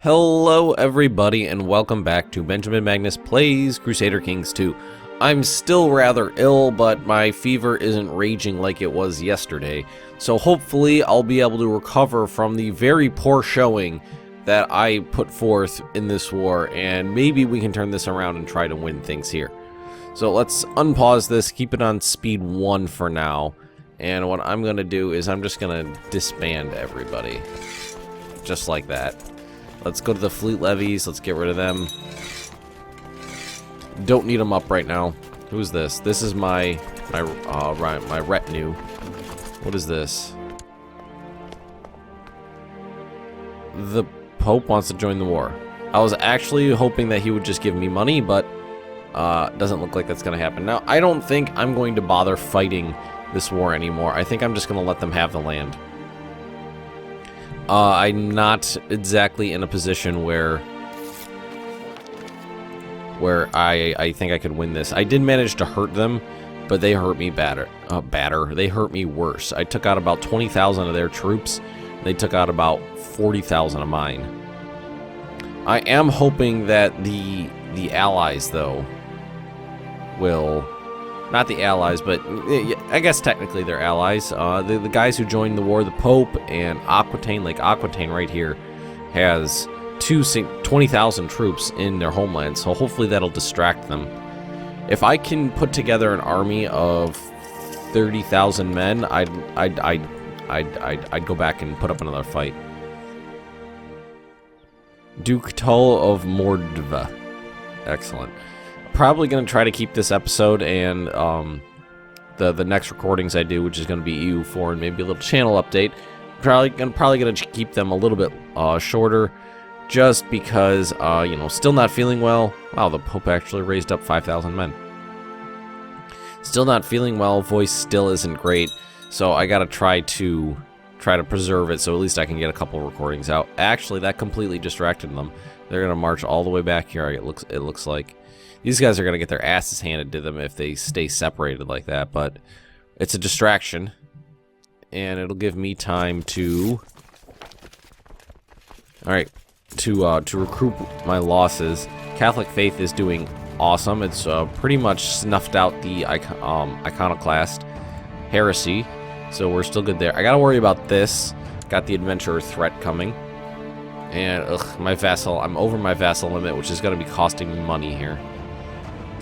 Hello everybody and welcome back to Benjamin Magnus Plays Crusader Kings 2. I'm still rather ill, but my fever isn't raging like it was yesterday, so hopefully I'll be able to recover from the very poor showing that I put forth in this war, and maybe we can turn this around and try to win things here. So let's unpause this, keep it on speed 1 for now, and what I'm going to do is I'm just going to disband everybody. Just like that. Let's go to the fleet levies. Let's get rid of them. Don't need them up right now. Who's this? This is my retinue. What is this? The Pope wants to join the war. I was actually hoping that he would just give me money, but doesn't look like that's going to happen. Now, I don't think I'm going to bother fighting this war anymore. I think I'm just going to let them have the land. I'm not exactly in a position where I think I could win this. I did manage to hurt them, but they hurt me badder. They hurt me worse. I took out about 20,000 of their troops. They took out about 40,000 of mine. I am hoping that the allies, though, will... Not the allies, but I guess technically they're allies. The guys who joined the war, the Pope and Aquitaine, like Aquitaine right here, has 20,000 troops in their homeland, so hopefully that'll distract them. If I can put together an army of 30,000 men, I'd go back and put up another fight. Duke Tull of Mordva. Excellent. Probably going to try to keep this episode and the next recordings I do, which is going to be EU4 and maybe a little channel update. Probably going to keep them a little bit shorter, just because you know, still not feeling well. Wow, the Pope actually raised up 5,000 men. Still not feeling well. Voice still isn't great, so I got to try to preserve it so at least I can get a couple recordings out. Actually, that completely distracted them. They're going to march all the way back here. It looks like. These guys are going to get their asses handed to them if they stay separated like that, but it's a distraction, and it'll give me time to... Alright, to recruit my losses. Catholic faith is doing awesome. It's pretty much snuffed out the iconoclast heresy, so we're still good there. I gotta worry about this. Got the adventurer threat coming. And, my vassal, I'm over my vassal limit, which is going to be costing me money here.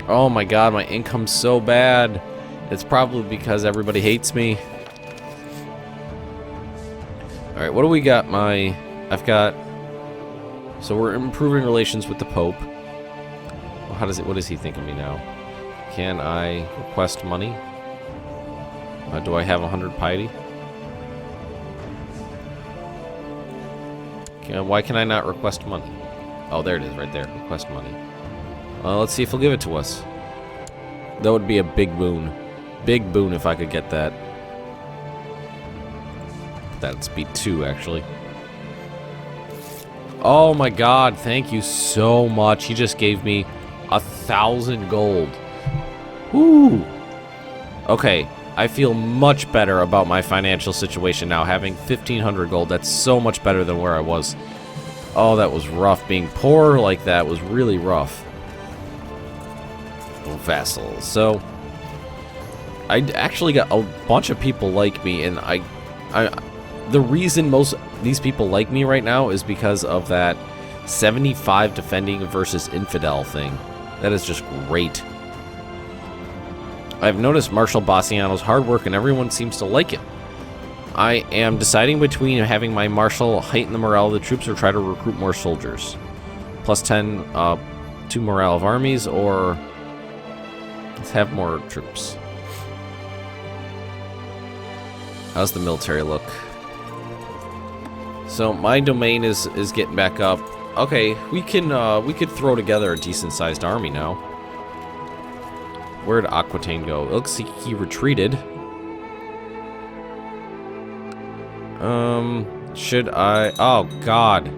Oh my god, my income's so bad. It's probably because everybody hates me. Alright, what do we got? I've got... So we're improving relations with the Pope. Well, what does he think of me now? Can I request money? Do I have 100 piety? Why can I not request money? Oh, there it is, right there. Request money. Let's see if he'll give it to us. That would be a big boon. Big boon if I could get that. That'd speed 2, actually. Oh my god, thank you so much. He just gave me 1,000 gold. Woo! Okay, I feel much better about my financial situation now. Having 1,500 gold, that's so much better than where I was. Oh, that was rough. Being poor like that was really rough. Vassals. So I actually got a bunch of people like me, and the reason most these people like me right now is because of that 75 defending versus infidel thing. That is just great. I've noticed Marshal Bassiano's hard work, and everyone seems to like it. I am deciding between having my marshal heighten the morale of the troops or try to recruit more soldiers. Plus 10 to morale of armies, or let's have more troops. How's the military look? So my domain is getting back up. Okay, we could throw together a decent sized army now. Where'd Aquitaine go? It looks like he retreated. Should I... Oh, God.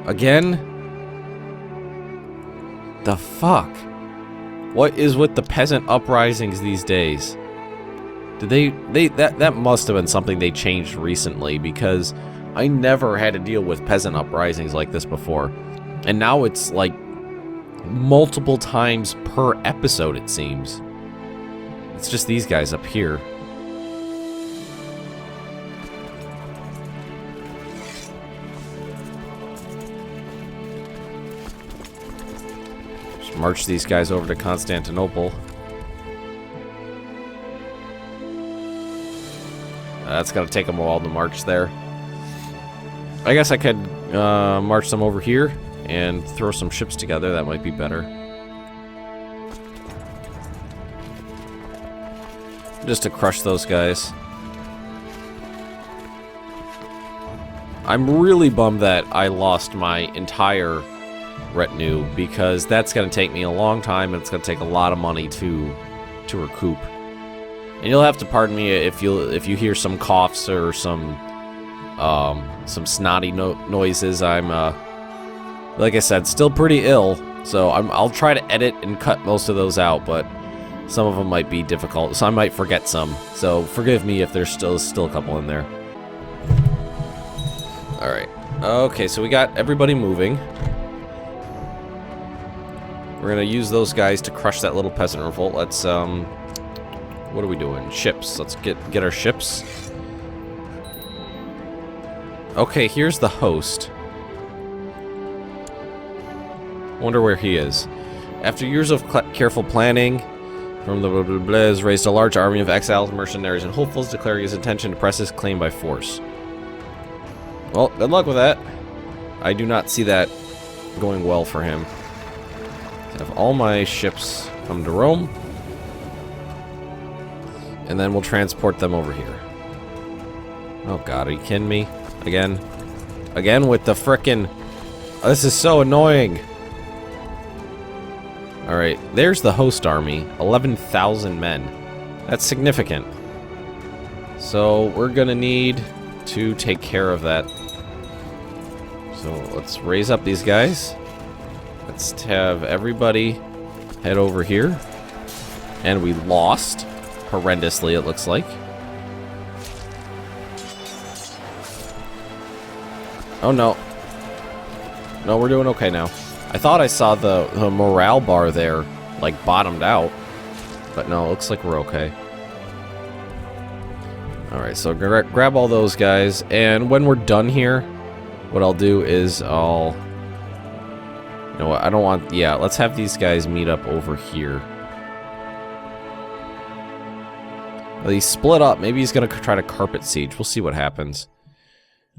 Again? The fuck? What is with the peasant uprisings these days? Did that must have been something they changed recently, because I never had to deal with peasant uprisings like this before. And now it's like multiple times per episode, it seems. It's just these guys up here. Just march these guys over to Constantinople. That's gonna take them a while to march there. I guess I could march them over here and throw some ships together. That might be better. Just to crush those guys. I'm really bummed that I lost my entire retinue, because that's going to take me a long time and it's going to take a lot of money to recoup. And you'll have to pardon me if you hear some coughs or some snotty noises. I'm like I said, still pretty ill, so I'll try to edit and cut most of those out, but some of them might be difficult, so I might forget some. So forgive me if there's still a couple in there. All right. Okay, so we got everybody moving. We're gonna use those guys to crush that little peasant revolt. Let's what are we doing? Ships. Let's get our ships. Okay, here's the host. Wonder where he is. After years of careful planning, from the Blaze raised a large army of exiled mercenaries and hopefuls, declaring his intention to press his claim by force. Well, good luck with that. I do not see that going well for him. So have all my ships come to Rome, and then we'll transport them over here. Oh god, are you kidding me? Again with the frickin'... Oh, this is so annoying. Alright, there's the host army. 11,000 men. That's significant. So we're gonna need to take care of that. So let's raise up these guys. Let's have everybody head over here. And we lost horrendously, it looks like. Oh no. No, we're doing okay now. I thought I saw the morale bar there, like, bottomed out. But no, it looks like we're okay. Alright, so grab all those guys. And when we're done here, what I'll do is I'll... You know what, I don't want... Yeah, let's have these guys meet up over here. Well, he's split up. Maybe he's going to try to carpet siege. We'll see what happens.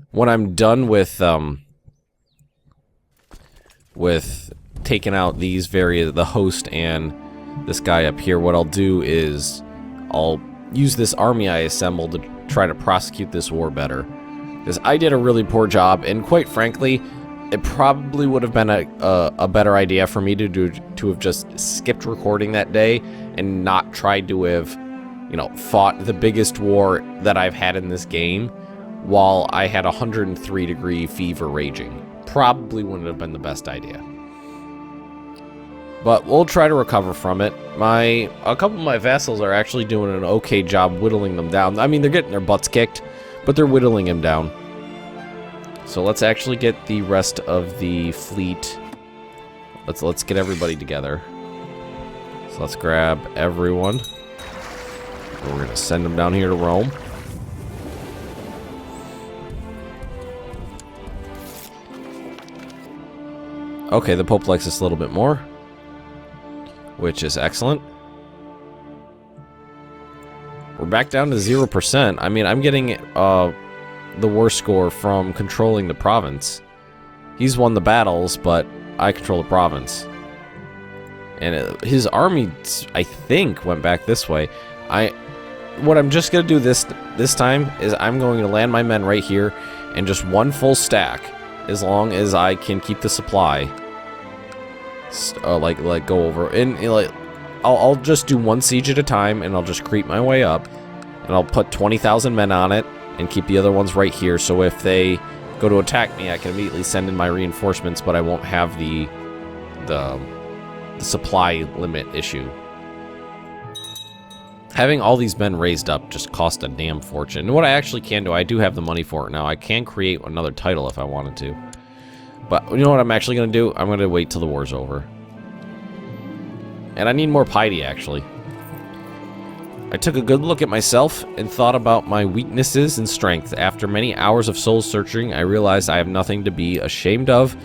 When I'm done with taking out these the host and this guy up here, what I'll do is I'll use this army I assembled to try to prosecute this war better. Because I did a really poor job, and quite frankly, it probably would have been a better idea for me to have just skipped recording that day and not tried to have, you know, fought the biggest war that I've had in this game while I had 103-degree fever raging. Probably wouldn't have been the best idea. But we'll try to recover from it. A couple of my vassals are actually doing an okay job whittling them down. I mean, they're getting their butts kicked, but they're whittling him down. So let's actually get the rest of the fleet. Let's get everybody together. So let's grab everyone. And we're gonna send them down here to Rome. Okay, the Pope likes us a little bit more, which is excellent. We're back down to 0%. I mean, I'm getting the worst score from controlling the province. He's won the battles, but I control the province. And his army, I think, went back this way. What I'm just going to do this time is I'm going to land my men right here and just one full stack, as long as I can keep the supply. Like go over, and I'll just do one siege at a time, and I'll just creep my way up, and I'll put 20,000 men on it and keep the other ones right here, so if they go to attack me, I can immediately send in my reinforcements, but I won't have the supply limit issue. Having all these men raised up just cost a damn fortune. And what I actually can do, I do have the money for it now. I can create another title if I wanted to. But you know what I'm actually going to do? I'm going to wait till the war's over. And I need more piety, actually. I took a good look at myself and thought about my weaknesses and strength. After many hours of soul searching, I realized I have nothing to be ashamed of.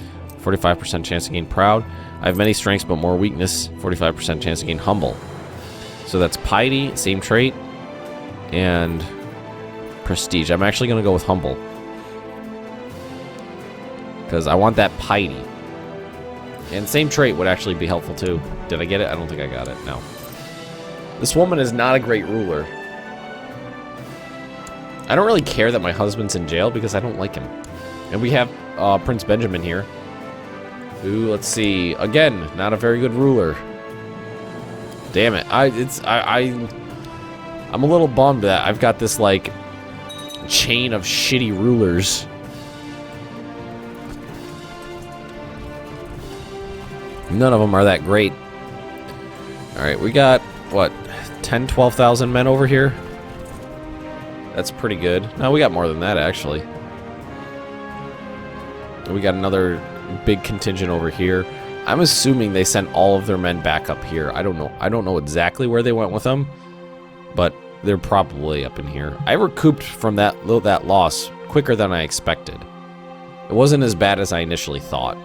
45% chance to gain proud. I have many strengths but more weakness. 45% chance to gain humble. So that's piety, same trait, and prestige. I'm actually going to go with humble. Because I want that piety. And same trait would actually be helpful too. Did I get it? I don't think I got it. No. This woman is not a great ruler. I don't really care that my husband's in jail because I don't like him. And we have Prince Benjamin here. Ooh, let's see. Again, not a very good ruler. Damn it. I'm a little bummed that I've got this, like, chain of shitty rulers. None of them are that great. Alright, we got, what, 10, 12,000 men over here? That's pretty good. No, we got more than that, actually. We got another big contingent over here. I'm assuming they sent all of their men back up here. I don't know. I don't know exactly where they went with them, but they're probably up in here. I recouped from that loss quicker than I expected. It wasn't as bad as I initially thought.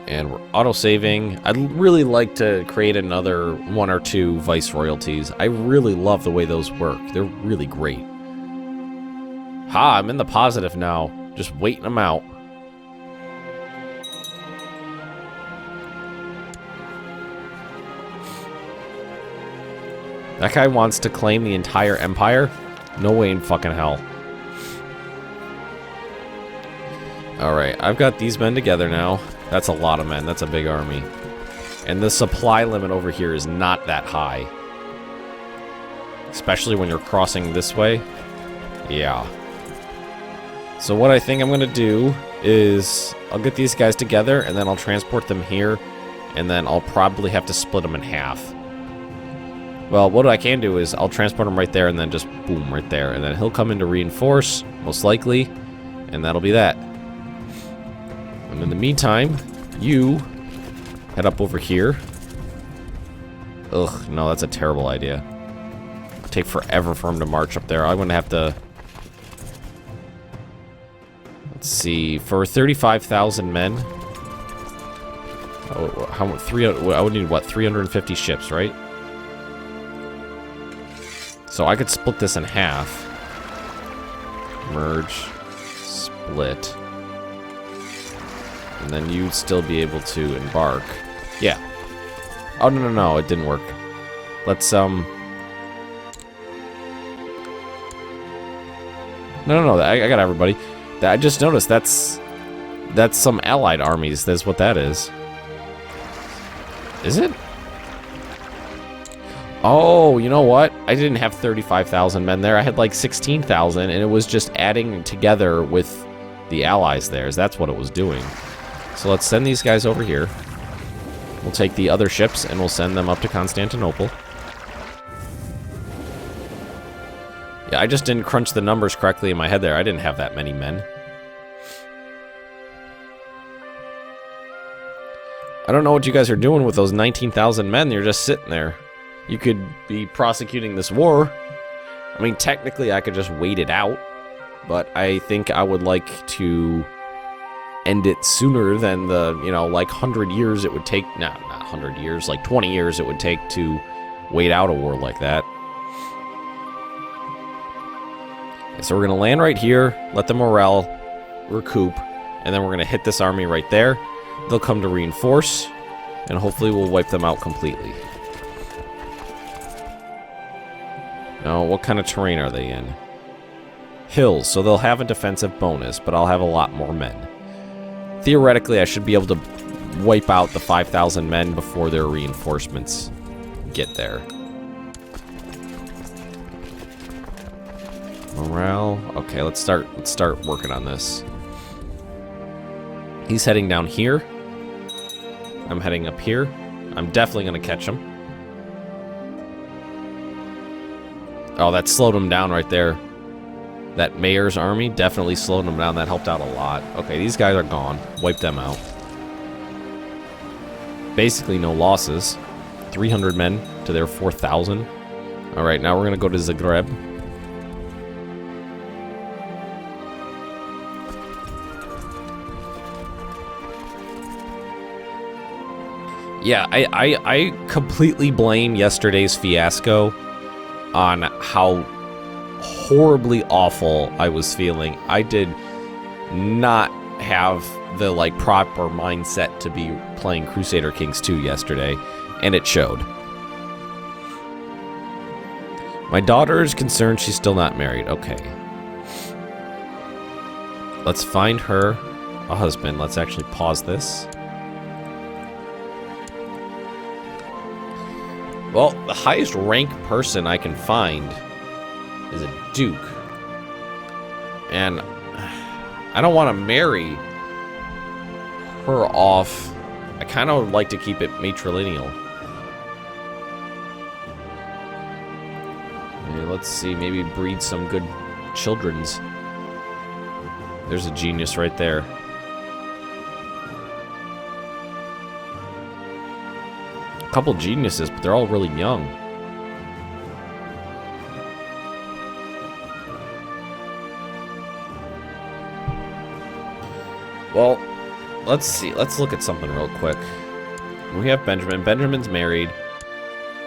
And we're auto-saving. I'd really like to create another 1 or 2 viceroyalties. I really love the way those work. They're really great. Ha, I'm in the positive now. Just waiting them out. That guy wants to claim the entire empire? No way in fucking hell. Alright, I've got these men together now. That's a lot of men. That's a big army. And the supply limit over here is not that high. Especially when you're crossing this way. Yeah. So what I think I'm going to do is I'll get these guys together and then I'll transport them here. And then I'll probably have to split them in half. Well, what I can do is I'll transport him right there and then just boom, right there. And then he'll come in to reinforce, most likely. And that'll be that. And in the meantime, you head up over here. Ugh, no, that's a terrible idea. It'll take forever for him to march up there. I'm going to have to... Let's see, for 35,000 men... I would need, what, 350 ships, right? So I could split this in half. Merge. Split. And then you'd still be able to embark. Yeah. Oh, no, it didn't work. Let's, No, I got everybody. I just noticed that's some allied armies. That's what that is. Is it? Oh, you know what? I didn't have 35,000 men there. I had like 16,000, and it was just adding together with the allies there. That's what it was doing. So let's send these guys over here. We'll take the other ships, and we'll send them up to Constantinople. Yeah, I just didn't crunch the numbers correctly in my head there. I didn't have that many men. I don't know what you guys are doing with those 19,000 men. You're just sitting there. You could be prosecuting this war. I mean, technically, I could just wait it out. But I think I would like to end it sooner than the, you know, like 100 years it would take. Nah, not 100 years. Like 20 years it would take to wait out a war like that. Okay, so we're going to land right here. Let the morale recoup. And then we're going to hit this army right there. They'll come to reinforce. And hopefully we'll wipe them out completely. Now, what kind of terrain are they in? Hills, so they'll have a defensive bonus, but I'll have a lot more men. Theoretically, I should be able to wipe out the 5,000 men before their reinforcements get there. Morale. Okay, let's start working on this. He's heading down here. I'm heading up here. I'm definitely going to catch him. Oh, that slowed him down right there. That mayor's army definitely slowed him down. That helped out a lot. Okay, these guys are gone. Wipe them out. Basically no losses. 300 men to their 4,000. Alright, now we're going to go to Zagreb. Yeah, I completely blame yesterday's fiasco on how horribly awful I was feeling. I did not have the like proper mindset to be playing Crusader Kings 2 yesterday, and it showed. My daughter is concerned she's still not married. Okay. Let's find her a husband. Let's actually pause this. Well, the highest rank person I can find is a duke. And I don't want to marry her off. I kind of would like to keep it matrilineal. Let's see, maybe breed some good children's. There's a genius right there. A couple geniuses, but they're all really young. Well, let's see. Let's look at something real quick. We have Benjamin. Benjamin's married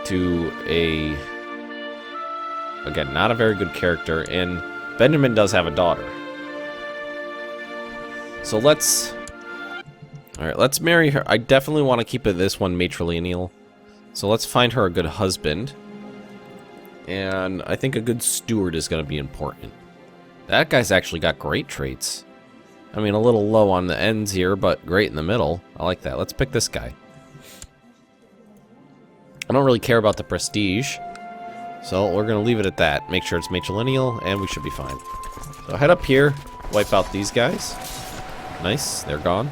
to a... Again, not a very good character, and Benjamin does have a daughter. So let's... Alright, let's marry her. I definitely want to keep it this one matrilineal. So let's find her a good husband. And I think a good steward is going to be important. That guy's actually got great traits. I mean, a little low on the ends here, but great in the middle. I like that. Let's pick this guy. I don't really care about the prestige. So we're going to leave it at that. Make sure it's matrilineal, and we should be fine. So head up here. Wipe out these guys. Nice. They're gone.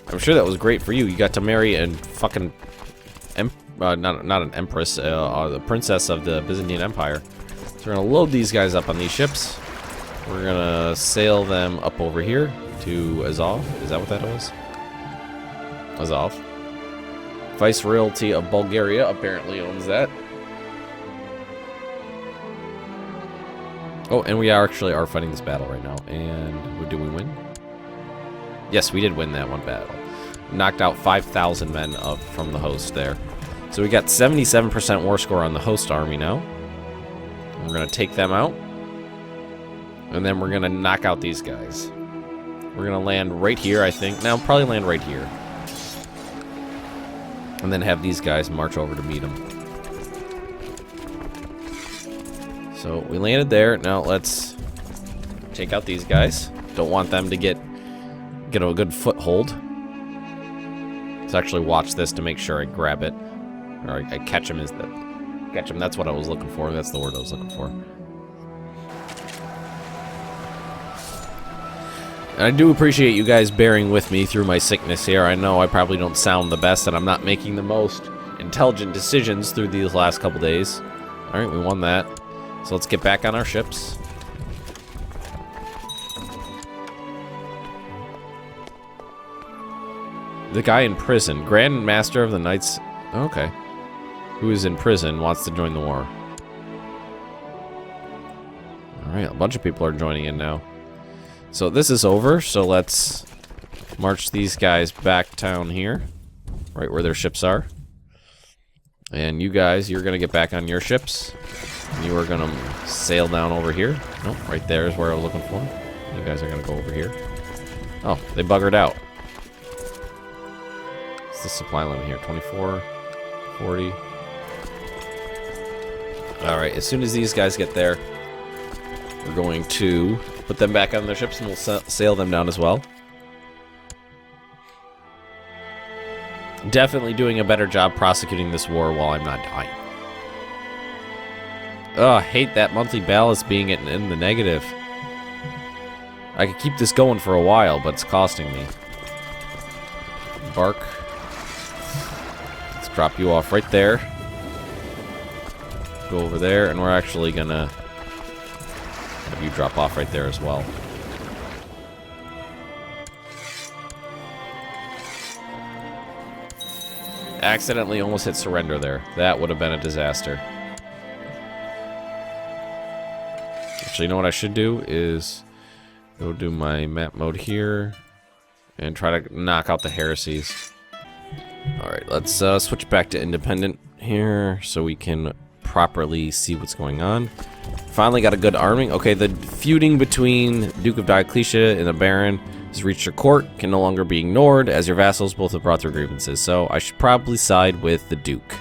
I'm sure that was great for you. You got to marry a fucking... not an empress. The princess of the Byzantine Empire. So we're going to load these guys up on these ships. We're going to sail them up over here to Azov. Is that what that was? Azov. Viceroyalty of Bulgaria apparently owns that. Oh, and we actually are fighting this battle right now. And did we win? Yes, we did win that one battle. Knocked out 5,000 men up from the host there. So we got 77% war score on the host army now. We're going to take them out. And then we're going to knock out these guys. We're going to land right here, I think. Now, probably land right here. And then have these guys march over to meet them. So we landed there. Now let's take out these guys. Don't want them to get a good foothold. Let's actually watch this to make sure I grab it. Or I catch him. Catch him, that's what I was looking for. That's the word I was looking for. And I do appreciate you guys bearing with me through my sickness here. I know I probably don't sound the best, and I'm not making the most intelligent decisions through these last couple days. Alright, we won that. So let's get back on our ships. The guy in prison. Grand Master of the Knights... Okay. Who is in prison wants to join the war. Alright, a bunch of people are joining in now. So this is over, so let's march these guys back down here. Right where their ships are. And you guys, you're going to get back on your ships. And you are going to sail down over here. Nope, right there is where I was looking for. You guys are going to go over here. Oh, they buggered out. What's the supply limit here? 24, 40. Alright, as soon as these guys get there, we're going to put them back on their ships and we'll sail them down as well. Definitely doing a better job prosecuting this war while I'm not dying. Oh, I hate that monthly ballast being in the negative. I could keep this going for a while, but it's costing me. bark. Let's drop you off right there. Go over there, and we're actually gonna have you drop off right there as well. Accidentally almost hit surrender there. That would have been a disaster. Actually, you know what I should do is go do my map mode here and try to knock out the heresies. Alright, let's switch back to independent here so we can properly see what's going on. Finally got a good arming. Okay, the feuding between Duke of Diocletia and the Baron has reached your court, can no longer be ignored, as your vassals both have brought their grievances. So I should probably side with the Duke.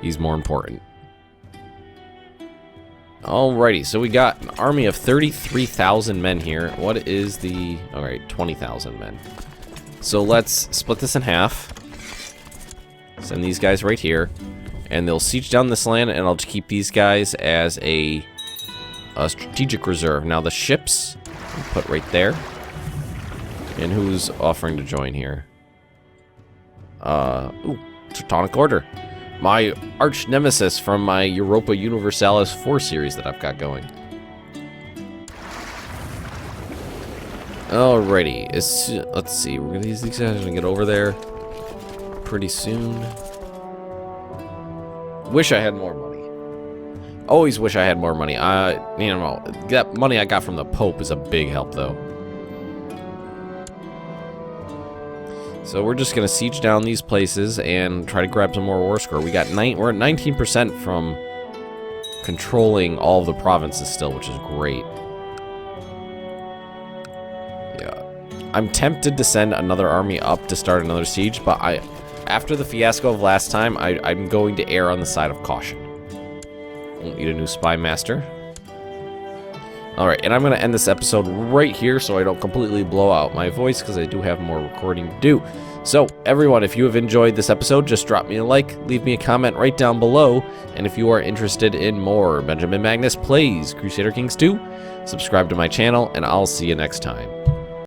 He's more important. Alrighty, so we got an army of 33,000 men here. What is the... Alright, 20,000 men. So let's split this in half. Send these guys right here. And they'll siege down this land, and I'll just keep these guys as a strategic reserve. Now the ships, I'll put right there. And who's offering to join here? Ooh, Teutonic Order. My arch nemesis from my Europa Universalis 4 series that I've got going. Alrighty, let's see. We're gonna these guys are gonna get over there pretty soon. Wish I had more money. Always wish I had more money. You know, that money I got from the Pope is a big help, though. So we're just gonna siege down these places and try to grab some more war score. We're at 19% from controlling all of the provinces still, which is great. Yeah, I'm tempted to send another army up to start another siege, but after the fiasco of last time, I'm going to err on the side of caution. Won't need a new spy master. Alright, and I'm going to end this episode right here so I don't completely blow out my voice because I do have more recording to do. So, everyone, if you have enjoyed this episode, just drop me a like, leave me a comment right down below, and if you are interested in more Benjamin Magnus Plays Crusader Kings 2, subscribe to my channel, and I'll see you next time.